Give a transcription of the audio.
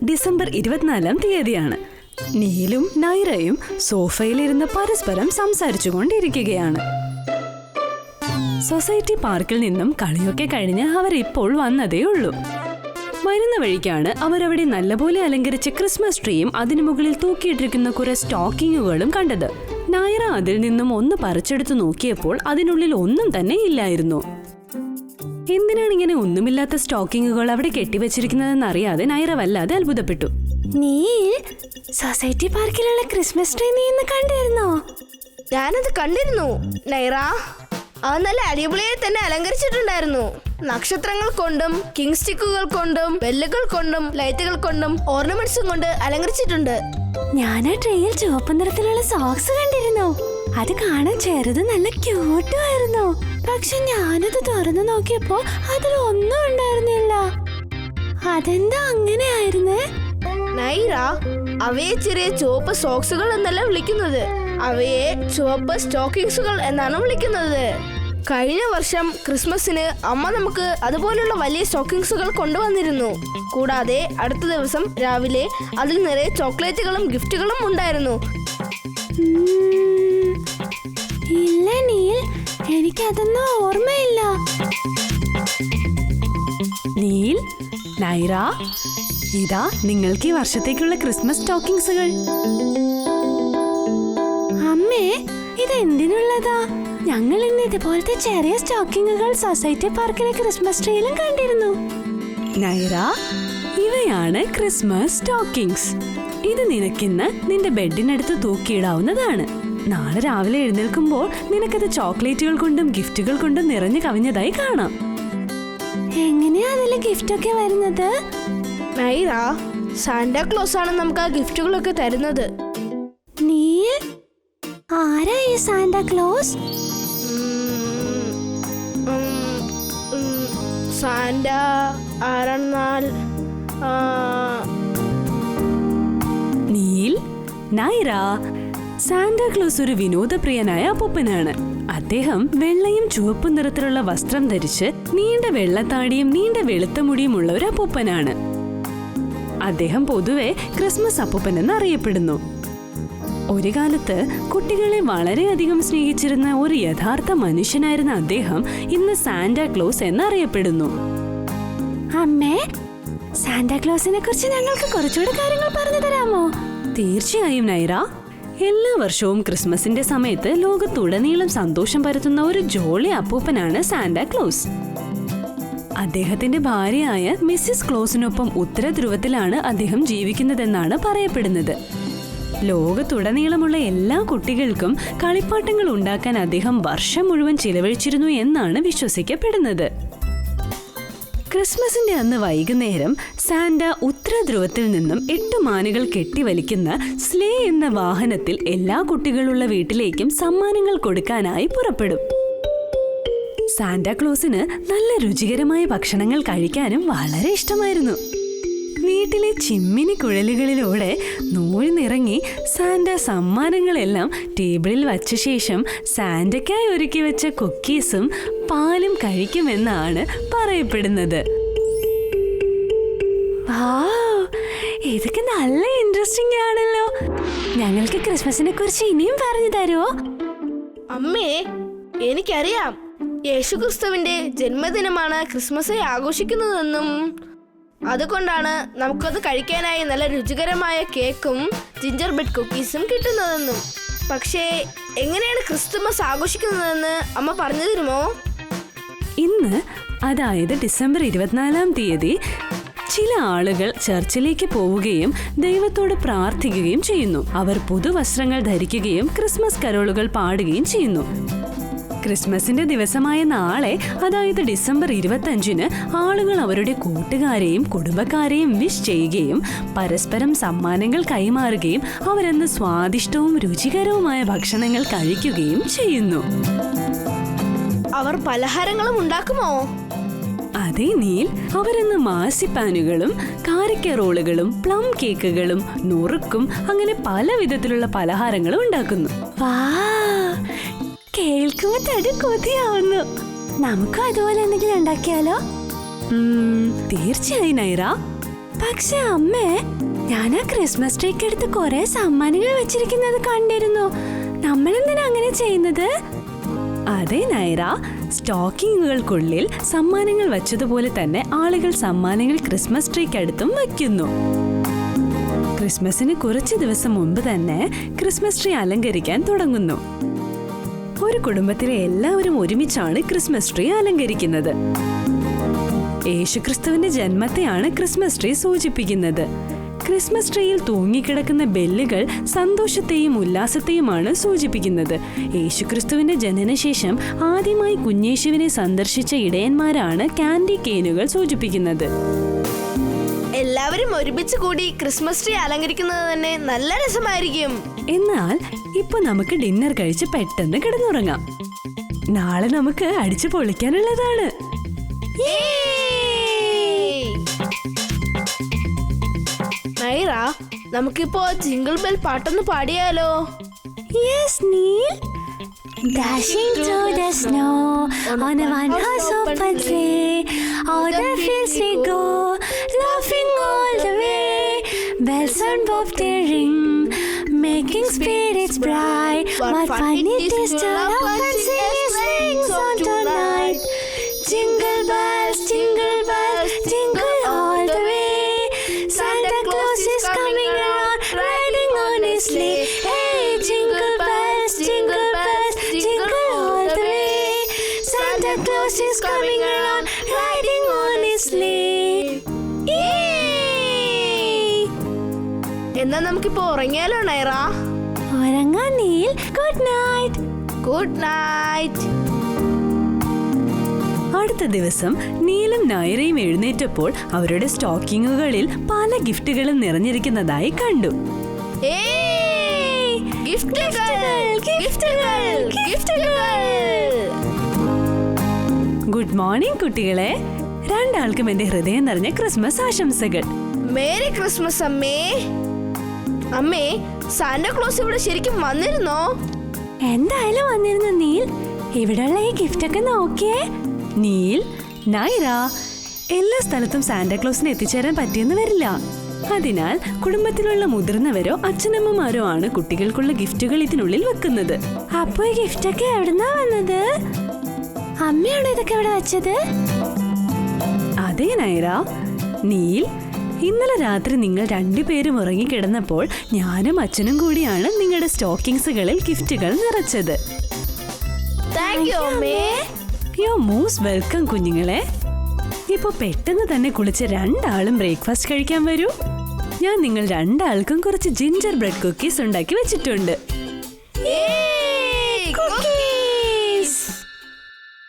December 24-ാം തീയതിയാണ്. നീലും നൈറയും സോഫയിലിരുന്ന് പരസ്പരം സംസാരിച്ചു കൊണ്ടിരിക്കുകയാണ്. സൊസൈറ്റി പാർക്കിൽ നിന്നും കളിയൊക്കെ കഴിഞ്ഞ് അവർ ഇപ്പോൾ വന്നതേ ഉള്ളൂ. വരുന്ന വഴിക്കാണ് അവരവിടെ നല്ലപോലെ അലങ്കരിച്ച ക്രിസ്മസ് ട്രീയും അതിനു മുകളിൽ തൂക്കിയിട്ടിരിക്കുന്ന കുറെ സ്റ്റോക്കിങ്ങുകളും കണ്ടത്. നൈറ അതിൽ നിന്നും ഒന്ന് പറിച്ചെടുത്ത് നോക്കിയപ്പോൾ അതിനുള്ളിൽ ഒന്നും തന്നെ ഇല്ലായിരുന്നു. എന്തിനാണ് ഇങ്ങനെ ഒന്നുമില്ലാത്ത സ്റ്റോക്കിങ്ങുകൾ അവിടെ കെട്ടിവെച്ചിരിക്കുന്നതെന്ന് അറിയാതെ നൈറ വല്ലാതെ അത്ഭുതപ്പെട്ടു. നീ സൊസൈറ്റി പാർക്കിലുള്ള ക്രിസ്മസ് ട്രീ നീ ഇന്ന് കണ്ടിരുന്നോ? ഞാനത് കണ്ടിരുന്നു നൈറ. അത് നല്ല അടിപൊളിയായി തന്നെ അലങ്കരിച്ചിട്ടുണ്ടായിരുന്നു. നക്ഷത്രങ്ങൾ കൊണ്ടും കിങ് സ്റ്റിക്കുകൾ കൊണ്ടും ബെല്ലുകൾ കൊണ്ടും ലൈറ്റുകൾ കൊണ്ടും ഓർണമെന്റ്സും കൊണ്ട് അലങ്കരിച്ചിട്ടുണ്ട്. ഞാൻ ആ ട്രെയിൽ ചുവപ്പ് നിറത്തിലുള്ള സോക്സ് കണ്ടിരുന്നു. അത് കാണാൻ ചെറുത് നല്ല ക്യൂട്ടും ആയിരുന്നു. പക്ഷെ ഞാനത് തുറന്നു നോക്കിയപ്പോ അതിലൊന്നും ഉണ്ടായിരുന്നില്ല. അതെന്താ അങ്ങനെയായിരുന്നേ? നൈറ, അവയെ ചെറിയ ചുവപ്പ് സോക്സുകൾ എന്നല്ല വിളിക്കുന്നത്. അവയെ ചുവപ്പ് സ്റ്റോക്കിങ്സുകൾ എന്നാണ് വിളിക്കുന്നത്. കഴിഞ്ഞ വർഷം ക്രിസ്മസിന് അമ്മ നമുക്ക് അതുപോലുള്ള വലിയ സ്റ്റോക്കിങ്സുകൾ കൊണ്ടുവന്നിരുന്നു. കൂടാതെ അടുത്ത ദിവസം രാവിലെ അതിൽ നിറയെ ചോക്ലേറ്റുകളും ഗിഫ്റ്റുകളും ഉണ്ടായിരുന്നു. ഇല്ല നീൽ, എനിക്കതൊന്നും ഓർമ്മയില്ല. നീൽ, നൈറ, ഇതാ നിങ്ങൾക്ക് ഈ വർഷത്തേക്കുള്ള ക്രിസ്മസ് സ്റ്റോക്കിങ്സുകൾ. അമ്മേ, ഇതെന്തിനുള്ളതാ? ഞങ്ങൾ ഇന്ന് ഇതുപോലത്തെ ചെറിയ സ്റ്റോക്കിങ്ങുകൾ സൊസൈറ്റി പാർക്കിലെ ക്രിസ്മസ് ട്രീയിലും കണ്ടിരുന്നു. നൈറ, ഇവയാണ് ക്രിസ്മസ് സ്റ്റോക്കിങ്സ്. ഇത് നിനക്കിന്ന് നിന്റെ ബെഡിനടുത്ത് തൂക്കിയിടാവുന്നതാണ്. നാളെ രാവിലെ എഴുന്നേൽക്കുമ്പോൾ നിനക്കത് ചോക്ലേറ്റുകൾ കൊണ്ടും ഗിഫ്റ്റുകൾ കൊണ്ടും നിറഞ്ഞു കവിഞ്ഞതായി കാണാം. എങ്ങനെയാ അതില് ഗിഫ്റ്റ് ഒക്കെ വരുന്നത്? നൈറ, സാന്റാക്ലോസ് ആണ് നമുക്ക് ആ ഗിഫ്റ്റുകളൊക്കെ തരുന്നത്. നീൽ, ആരാ ഈ സാന്റാക്ലോസ്? സാന്റ ആരെന്നാൽ നീൽ, നൈറ, സാന്റാക്ലോസ് ഒരു വിനോദപ്രിയനായ അപ്പൂപ്പനാണ്. അദ്ദേഹം വെള്ളയും ചുവപ്പും നിറത്തിലുള്ള വസ്ത്രം ധരിച്ച് നീണ്ട വെള്ളത്താടിയും നീണ്ട വെളുത്ത മുടിയും ഉള്ള ഒരു അപ്പൂപ്പനാണ്. അദ്ദേഹം പൊതുവെ ക്രിസ്മസ് അപ്പൂപ്പൻ എന്ന് അറിയപ്പെടുന്നു. ഒരു കാലത്ത് കുട്ടികളെ വളരെയധികം സ്നേഹിച്ചിരുന്ന ഒരു യഥാർത്ഥ മനുഷ്യനായിരുന്ന അദ്ദേഹം ഇന്ന് സാന്റാക്ലോസ് എന്നറിയപ്പെടുന്നു. അമ്മേ, സാന്റാക്ലോസിനെ കുറിച്ച് ഞങ്ങൾക്ക് കുറച്ചുകൂടി കാര്യങ്ങൾ പറഞ്ഞു തരാമോ? തീർച്ചയായും നൈറ. എല്ലാ വർഷവും ക്രിസ്മസിന്റെ സമയത്ത് ലോകത്തുടനീളം സന്തോഷം പരത്തുന്ന ഒരു ജോളി അപ്പൂപ്പനാണ് സാന്റാക്ലോസ്. അദ്ദേഹത്തിന്റെ ഭാര്യയായ മിസ്സിസ് ക്ലോസിനൊപ്പം ഉത്തരധ്രുവത്തിലാണ് അദ്ദേഹം ജീവിക്കുന്നതെന്നാണ് പറയപ്പെടുന്നത്. ലോകത്തുടനീളമുള്ള എല്ലാ കുട്ടികൾക്കും കളിപ്പാട്ടങ്ങൾ ഉണ്ടാക്കാൻ അദ്ദേഹം വർഷം മുഴുവൻ ചിലവഴിച്ചിരുന്നു എന്നാണ് വിശ്വസിക്കപ്പെടുന്നത്. ക്രിസ്മസിന്റെ അന്ന് വൈകുന്നേരം സാന്റ ഉത്തരധ്രുവത്തിൽ നിന്നും 8 മാനുകൾ കെട്ടിവലിക്കുന്ന സ്ലേ എന്ന വാഹനത്തിൽ എല്ലാ കുട്ടികളുള്ള വീട്ടിലേക്കും സമ്മാനങ്ങൾ കൊടുക്കാനായി പുറപ്പെടും. സാന്റാക്ലോസിന് നല്ല രുചികരമായ ഭക്ഷണങ്ങൾ കഴിക്കാനും വളരെ ഇഷ്ടമായിരുന്നു. വീട്ടിലെ ചിമ്മിനി കുഴലുകളിലൂടെ നൂഴ്ന്നിറങ്ങി സാന്റ സമ്മാനങ്ങളെല്ലാം ടേബിളിൽ വച്ച ശേഷം സാന്റയ്ക്കായി ഒരുക്കി വെച്ച കുക്കീസും പാലും കഴിക്കുമെന്നാണ് പറയപ്പെടുന്നത്. ഇതൊക്കെ നല്ല ഇൻട്രസ്റ്റിംഗ് ആണല്ലോ. ഞങ്ങൾക്ക് ക്രിസ്മസിനെ കുറിച്ച് ഇനിയും പറഞ്ഞു തരുമോ? അമ്മേ, എനിക്കറിയാം. യേശുക്രിസ്തുവിന്റെ ജന്മദിനമാണ് ക്രിസ്മസ് ആഘോഷിക്കുന്നതെന്നും അതുകൊണ്ടാണ് നമുക്കത് കഴിക്കാനായി നല്ല രുചികരമായ കേക്കും ജിഞ്ചർ ബ്രെഡ് കുക്കീസും കിട്ടുന്നതെന്നും. പക്ഷേ എങ്ങനെയാണ് ക്രിസ്തുമസ് ആഘോഷിക്കുന്നതെന്ന് അമ്മ പറഞ്ഞു തരുമോ? ഇന്ന്, അതായത് ഡിസംബർ 24-ാം തീയതി, ചില ആളുകൾ ചർച്ചിലേക്ക് പോവുകയും ദൈവത്തോട് പ്രാർത്ഥിക്കുകയും ചെയ്യുന്നു. അവർ പുതുവസ്ത്രങ്ങൾ ധരിക്കുകയും ക്രിസ്മസ് കരോളുകൾ പാടുകയും ചെയ്യുന്നു. ക്രിസ്മസിന്റെ ദിവസമായ നാളെ, അതായത് ഡിസംബർ 25-ന്, ആളുകൾ അവരുടെ കൂട്ടുകാരെയും കുടുംബക്കാരെയും വിഷ് ചെയ്യുകയും പരസ്പരം സമ്മാനങ്ങൾ കൈമാറുകയും അവരന്ന് സ്വാദിഷ്ടവും രുചികരവുമായ ഭക്ഷണങ്ങൾ കഴിക്കുകയും ചെയ്യുന്നു. അവർ പലഹാരങ്ങളും ഉണ്ടാക്കുമോ? അതേ നീൽ, അവരന്ന് മാസിപ്പാനുകളും കാരക്ക റോളുകളും പ്ലം കേക്കുകളും നുറുക്കും അങ്ങനെ പല വിധത്തിലുള്ള പലഹാരങ്ങളും ഉണ്ടാക്കുന്നു. കേൾക്കുമ്പോ തടി കൊതിയാവുന്നു. നമുക്കും അതുപോലെ എന്തെങ്കിലും ഉണ്ടാക്കിയാലോ? തീർച്ചയായും നൈറ. പക്ഷെ അമ്മേ, ഞാൻ ആ ക്രിസ്മസ് ട്രീക്ക് അടുത്ത് കുറെ സമ്മാനങ്ങൾ വെച്ചിരിക്കുന്നത് കണ്ടിരുന്നു. നമ്മൾ എന്തിനാ അങ്ങനെ ചെയ്യുന്നത്? അതെ നൈറ, സ്റ്റോക്കിങ്ങുകൾക്കുള്ളിൽ സമ്മാനങ്ങൾ വച്ചതുപോലെ തന്നെ ആളുകൾ സമ്മാനങ്ങൾ ക്രിസ്മസ് ട്രീക്കടുത്തും വയ്ക്കുന്നു. ക്രിസ്മസിന് കുറച്ച് ദിവസം മുൻപ് തന്നെ ക്രിസ്മസ് ട്രീ അലങ്കരിക്കാൻ തുടങ്ങുന്നു. ഒരു കുടുംബത്തിലെ എല്ലാവരും ഒരുമിച്ചാണ് ക്രിസ്മസ് ട്രീ അലങ്കരിക്കുന്നത്. യേശുക്രിസ്തുവിന്റെ ജന്മത്തെയാണ് ക്രിസ്മസ് ട്രീ സൂചിപ്പിക്കുന്നത്. ക്രിസ്മസ് ട്രീയിൽ തൂങ്ങിക്കിടക്കുന്ന ബെല്ലുകൾ സന്തോഷത്തെയും ഉല്ലാസത്തെയുമാണ് സൂചിപ്പിക്കുന്നത്. യേശുക്രിസ്തുവിന്റെ ജനനശേഷം ആദ്യമായി കുഞ്ഞേശുവിനെ സന്ദർശിച്ച ഇടയന്മാരാണ് കാൻഡി കെയിനുകൾ സൂചിപ്പിക്കുന്നത്. എല്ലാവരും ഒരുമിച്ച് കൂടി ക്രിസ്മസ് ട്രീ അലങ്കരിക്കുന്നത് തന്നെ നല്ല രസമായിരിക്കും. എന്നാൽ ഇപ്പൊ നമുക്ക് ഡിന്നർ കഴിച്ച് പെട്ടെന്ന് കിടന്നുറങ്ങാം. നാളെ നമുക്ക് അടിച്ചു പൊളിക്കാനുള്ളതാണ്. നൈറ, നമുക്കിപ്പോ ജിംഗിൾ ബെൽ പാട്ടൊന്ന് പാടിയാലോ? Yes, Neil. Dashing through the snow on a one-horse open sleigh, o'er the fields we go, laughing all the way. Bells on bobtail ring, making spirits bright. What fun it is to laugh and sing his sings on tonight. Jingle bells, jingle all the way. Santa Claus is coming around, riding on his sleigh. Hey, jingle bells, jingle all the way. Santa Claus is coming around, riding on his sleigh. Yay! എന്നാ നമുക്കിപ്പോ ഉറങ്ങിയാലോ നൈറ? ഉറങ്ങാം Neel. Good night. Good night. അടുത്ത ദിവസം നീലും നൈറയും എഴുന്നേറ്റപ്പോൾ അവരുടെ സ്റ്റോക്കിങ്ങുകളിൽ പല ഗിഫ്റ്റുകളും നിറഞ്ഞിരിക്കുന്നതായി കണ്ടു. ഗുഡ് മോർണിംഗ് കുട്ടികളെ. രണ്ടാൾക്കും എന്റെ ഹൃദയം നിറഞ്ഞ ക്രിസ്മസ് ആശംസകൾ. മേരി ക്രിസ്മസ് അമ്മേ. അമ്മേ, സാന്റാക്ലോസ് ഇവിടെ ശരിക്കും വന്നിരുന്നോ? എന്തായാലും വന്നിരുന്നു നീൽ. ഇവിടെയുള്ള ഈ ഗിഫ്റ്റ് ഒക്കെ നോക്കിയേ. നീൽ, നൈറ, എല്ലാ സ്ഥലത്തും സാന്റാക്ലോസിന് എത്തിച്ചേരാൻ പറ്റിയെന്ന് വരില്ല. അതിനാൽ കുടുംബത്തിലുള്ള മുതിർന്നവരോ അച്ഛനമ്മമാരോ ആണ് കുട്ടികൾക്കുള്ള ഗിഫ്റ്റുകൾ ഇതിനുള്ളിൽ വെക്കുന്നത്. അപ്പൊ ഈ ഗിഫ്റ്റ് ഒക്കെ എവിടുന്നാ വന്നത്? അമ്മയാണോ ഇതൊക്കെ ഇവിടെ വെച്ചത്? അതെ നൈറ. നീൽ, ഇന്നലെ രാത്രി നിങ്ങൾ രണ്ടുപേരും ഉറങ്ങിക്കിടന്നപ്പോൾ ഞാനും അച്ഛനും കൂടിയാണ് നിങ്ങളുടെ സ്റ്റോക്കിങ്സുകളിൽ ഗിഫ്റ്റുകൾ നിറച്ചത്. താങ്ക് യു അമ്മേ. യു മോസ്റ്റ് വെൽക്കം കുഞ്ഞുങ്ങളെ. ഇപ്പൊ പെട്ടെന്ന് തന്നെ കുളിച്ച് രണ്ടാളും ബ്രേക്ക്ഫാസ്റ്റ് കഴിക്കാൻ വരൂ. ഞാൻ നിങ്ങൾ രണ്ടാൾക്കും കുറച്ച് ജിഞ്ചർ ബ്രെഡ് കുക്കീസ് ഉണ്ടാക്കി വെച്ചിട്ടുണ്ട്.